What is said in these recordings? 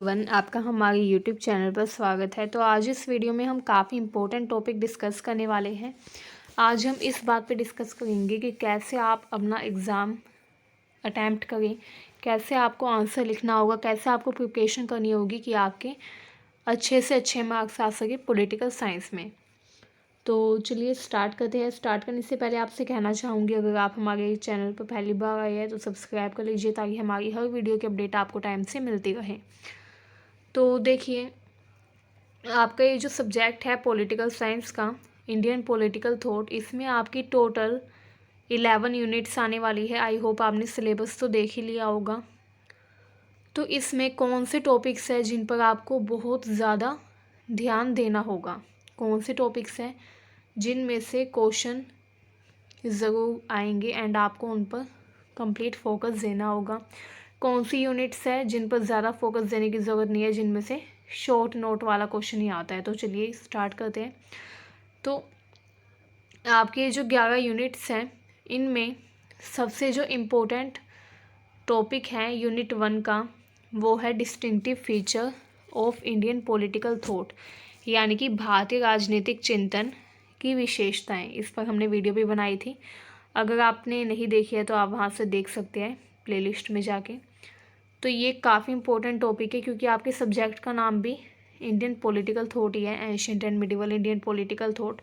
आपका हमारे YouTube channel पर स्वागत है। तो आज इस वीडियो में हम काफ़ी इम्पोर्टेंट टॉपिक डिस्कस करने वाले हैं। आज हम इस बात पे डिस्कस करेंगे कि कैसे आप अपना एग्ज़ाम अटैम्प्ट करें, कैसे आपको आंसर लिखना होगा, कैसे आपको प्रिपरेशन करनी होगी कि आपके अच्छे से अच्छे मार्क्स आ सके पॉलिटिकल साइंस में। तो चलिए स्टार्ट करते हैं। स्टार्ट करने से पहले आपसे कहना चाहूँगी, अगर आप हमारे चैनल पर पहली बार आए हैं तो सब्सक्राइब कर लीजिए ताकि हमारी हर वीडियो की अपडेट आपको टाइम से मिलती रहे। तो देखिए, आपका ये जो सब्जेक्ट है पॉलिटिकल साइंस का, इंडियन पॉलिटिकल थॉट, इसमें आपकी टोटल 11 यूनिट्स आने वाली है। आई होप आपने सिलेबस तो देख ही लिया होगा। तो इसमें कौन से टॉपिक्स हैं जिन पर आपको बहुत ज़्यादा ध्यान देना होगा, कौन से टॉपिक्स हैं जिनमें से क्वेश्चन ज़रूर आएंगे एंड आपको उन पर कंप्लीट फोकस देना होगा, कौन सी यूनिट्स है जिन पर ज़्यादा फोकस देने की ज़रूरत नहीं है, जिनमें से शॉर्ट नोट वाला क्वेश्चन ही आता है। तो चलिए स्टार्ट करते हैं। तो आपके जो 11 यूनिट्स हैं, इनमें सबसे जो इम्पोर्टेंट टॉपिक है यूनिट 1 का, वो है distinctive feature of Indian political thought, यानी कि भारतीय राजनीतिक चिंतन की विशेषताएं। इस पर हमने वीडियो भी बनाई थी, अगर आपने नहीं देखी है तो आप वहाँ से देख सकते हैं प्लेलिस्ट में जाके। तो ये काफ़ी इंपॉर्टेंट टॉपिक है क्योंकि आपके सब्जेक्ट का नाम भी इंडियन पॉलिटिकल थॉट ही है, ancient and medieval Indian political thought.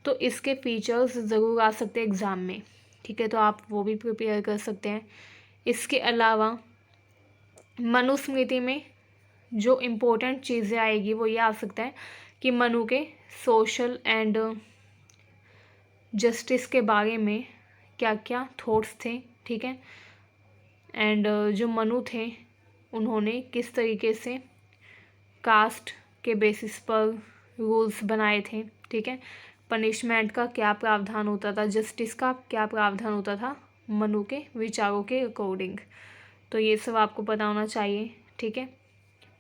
तो इसके फीचर्स ज़रूर आ सकते हैं एग्ज़ाम में, ठीक है, तो आप वो भी प्रिपेयर कर सकते हैं। इसके अलावा मनुस्मृति में जो इम्पोर्टेंट चीज़ें आएगी वो ये आ सकता है कि मनु के सोशल एंड जस्टिस के बारे में क्या क्या थॉट्स थे, ठीक है, एंड जो मनु थे उन्होंने किस तरीके से कास्ट के बेसिस पर रूल्स बनाए थे, ठीक है, पनिशमेंट का क्या प्रावधान होता था, जस्टिस का क्या प्रावधान होता था मनु के विचारों के अकॉर्डिंग। तो ये सब आपको पता होना चाहिए, ठीक है।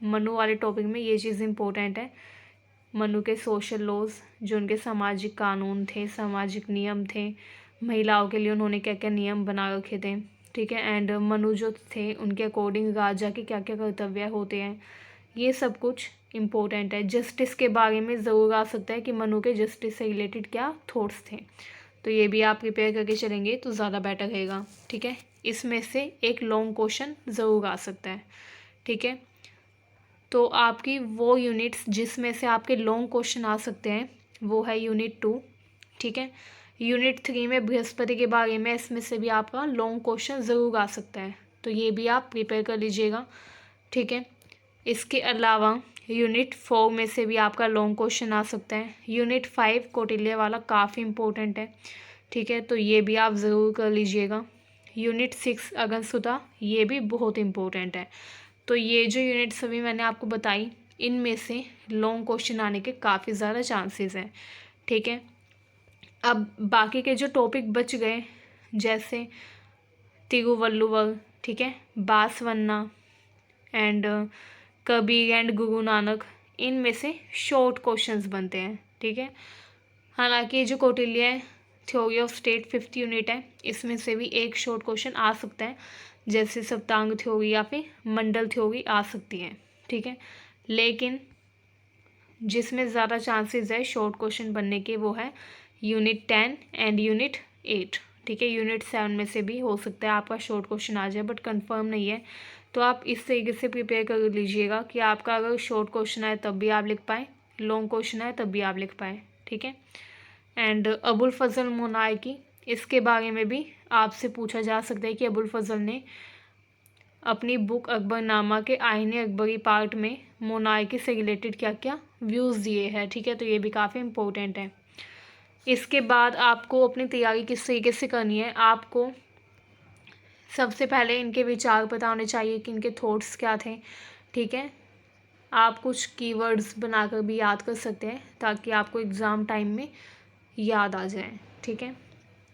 मनु वाले टॉपिक में ये चीज़ इम्पोर्टेंट है। मनु के सोशल लॉज, जो उनके सामाजिक कानून थे, सामाजिक नियम थे, महिलाओं के लिए उन्होंने क्या क्या नियम बना रखे थे, ठीक है, एंड मनु जो थे उनके अकॉर्डिंग राजा के क्या क्या कर्तव्य होते हैं, ये सब कुछ इम्पोर्टेंट है। जस्टिस के बारे में ज़रूर आ सकता है कि मनु के जस्टिस से रिलेटेड क्या थॉट्स थे, तो ये भी आप प्रिपेयर करके चलेंगे तो ज़्यादा बेटर रहेगा, ठीक है। इसमें से एक लॉन्ग क्वेश्चन ज़रूर आ सकता है, ठीक है। तो आपकी वो यूनिट्स जिसमें से आपके लॉन्ग क्वेश्चन आ सकते हैं वो है यूनिट 2, ठीक है। यूनिट 3 में बृहस्पति के बारे में, इसमें से भी आपका लॉन्ग क्वेश्चन ज़रूर आ सकता है, तो ये भी आप प्रिपेयर कर लीजिएगा, ठीक है। इसके अलावा यूनिट 4 में से भी आपका लॉन्ग क्वेश्चन आ सकता है। यूनिट 5 कौटिल्य वाला काफ़ी इंपॉर्टेंट है, ठीक है, तो ये भी आप ज़रूर कर लीजिएगा। यूनिट 6 अगनसुता, ये भी बहुत इम्पोर्टेंट है। तो ये जो यूनिट्स अभी मैंने आपको बताई, इनमें से लॉन्ग क्वेश्चन आने के काफ़ी ज़्यादा चांसेस हैं, ठीक है। अब बाकी के जो टॉपिक बच गए, जैसे तिरुवल्लुवर, ठीक है, बासवन्ना एंड कबीर एंड गुरु नानक, इनमें से शॉर्ट क्वेश्चंस बनते हैं, ठीक है। हालांकि जो Kautilya theory of state 5th unit है, इसमें से भी एक शॉर्ट क्वेश्चन आ सकता है, जैसे सप्तांग थ्योरी या फिर मंडल थ्योरी आ सकती है, ठीक है। लेकिन जिसमें ज़्यादा चांसेस है शॉर्ट क्वेश्चन बनने के वो है यूनिट 10 एंड यूनिट 8, ठीक है। यूनिट 7 में से भी हो सकता है आपका शॉर्ट क्वेश्चन आ जाए, बट कंफर्म नहीं है। तो आप इस तरीके से प्रिपेयर कर लीजिएगा कि आपका अगर शॉर्ट क्वेश्चन आए तब भी आप लिख पाएँ, लॉन्ग क्वेश्चन आए तब भी आप लिख पाएँ, ठीक है। एंड अबुल फजल मोनार्की, इसके बारे में भी आपसे पूछा जा सकता है कि अबुल फजल ने अपनी बुक अकबरनामा के आईने अकबरी पार्ट में मोनार्की से रिलेटेड क्या क्या व्यूज़ दिए हैं, ठीक है, तो ये भी काफ़ी इंपॉर्टेंट है। इसके बाद आपको अपनी तैयारी किस तरीके से करनी है, आपको सबसे पहले इनके विचार पता होने चाहिए कि इनके थॉट्स क्या थे, ठीक है। आप कुछ कीवर्ड्स बनाकर भी याद कर सकते हैं ताकि आपको एग्ज़ाम टाइम में याद आ जाए, ठीक है।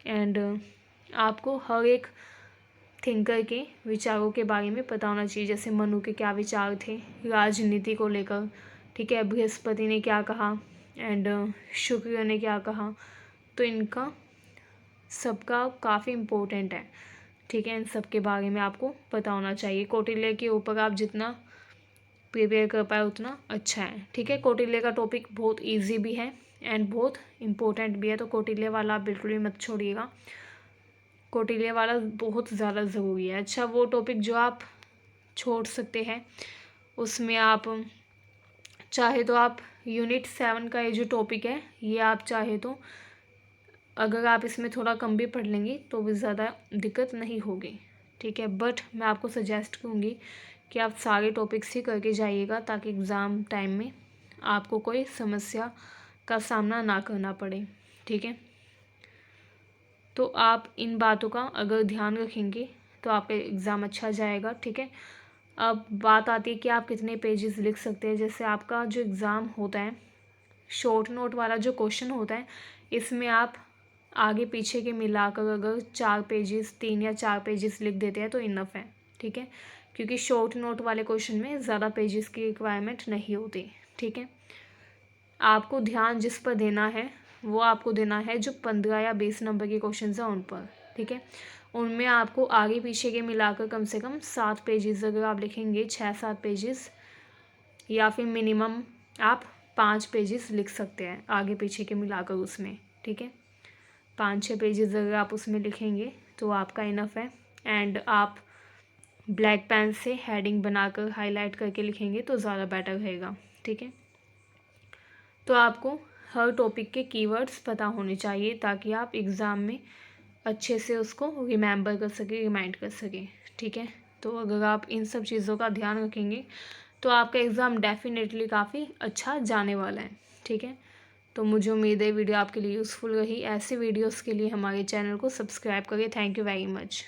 एंड आपको हर एक थिंकर के विचारों के बारे में पता होना चाहिए, जैसे मनु के क्या विचार थे राजनीति को लेकर, ठीक है, बृहस्पति ने क्या कहा एंड शुक्र ने क्या कहा, तो इनका सबका काफ़ी इम्पोर्टेंट है, ठीक है। इन सब के बारे में आपको पता होना चाहिए। कौटिल्य के ऊपर आप जितना प्रिपेयर कर पाए उतना अच्छा है, ठीक है। कौटिल्य का टॉपिक बहुत ईजी भी है एंड बहुत इम्पोर्टेंट भी है, तो कौटिल्य वाला आप बिल्कुल भी मत छोड़िएगा, कौटिल्य वाला बहुत ज़्यादा ज़रूरी है। अच्छा, वो टॉपिक जो आप छोड़ सकते हैं उसमें आप चाहे तो आप यूनिट 7 का ये जो टॉपिक है ये आप चाहे तो अगर आप इसमें थोड़ा कम भी पढ़ लेंगी तो भी ज़्यादा दिक्कत नहीं होगी, ठीक है। बट मैं आपको सजेस्ट करूँगी कि आप सारे टॉपिक्स ही करके जाइएगा ताकि एग्ज़ाम टाइम में आपको कोई समस्या का सामना ना करना पड़े, ठीक है। तो आप इन बातों का अगर ध्यान रखेंगे तो आपका एग्ज़ाम अच्छा जाएगा, ठीक है। अब बात आती है कि आप कितने पेजेस लिख सकते हैं। जैसे आपका जो एग्ज़ाम होता है, शॉर्ट नोट वाला जो क्वेश्चन होता है, इसमें आप आगे पीछे के मिलाकर अगर 4 पेजेस 3 या 4 पेजेस लिख देते हैं तो इनफ है, ठीक है। क्योंकि शॉर्ट नोट वाले क्वेश्चन में ज़्यादा पेजेस की रिक्वायरमेंट नहीं होती, ठीक है। आपको ध्यान जिस पर देना है वो आपको देना है जो 15 या 20 नंबर के क्वेश्चन हैं उन पर, ठीक है। उनमें आपको आगे पीछे के मिलाकर कम से कम 7 पेजेस अगर आप लिखेंगे, 6-7 पेजेस, या फिर मिनिमम आप 5 पेजेस लिख सकते हैं आगे पीछे के मिलाकर उसमें, ठीक है। 5-6 पेजेस अगर आप उसमें लिखेंगे तो आपका इनफ है। एंड आप ब्लैक पेन से हेडिंग बनाकर हाईलाइट करके लिखेंगे तो ज़्यादा बेटर रहेगा, ठीक है। तो आपको हर टॉपिक के कीवर्ड्स पता होने चाहिए ताकि आप एग्ज़ाम में अच्छे से उसको रिमेंबर कर सकें, रिमाइंड कर सकें, ठीक है। तो अगर आप इन सब चीज़ों का ध्यान रखेंगे तो आपका एग्ज़ाम डेफिनेटली काफ़ी अच्छा जाने वाला है, ठीक है। तो मुझे उम्मीद है वीडियो आपके लिए यूज़फुल रही। ऐसे वीडियोस के लिए हमारे चैनल को सब्सक्राइब करिए। Thank you very much.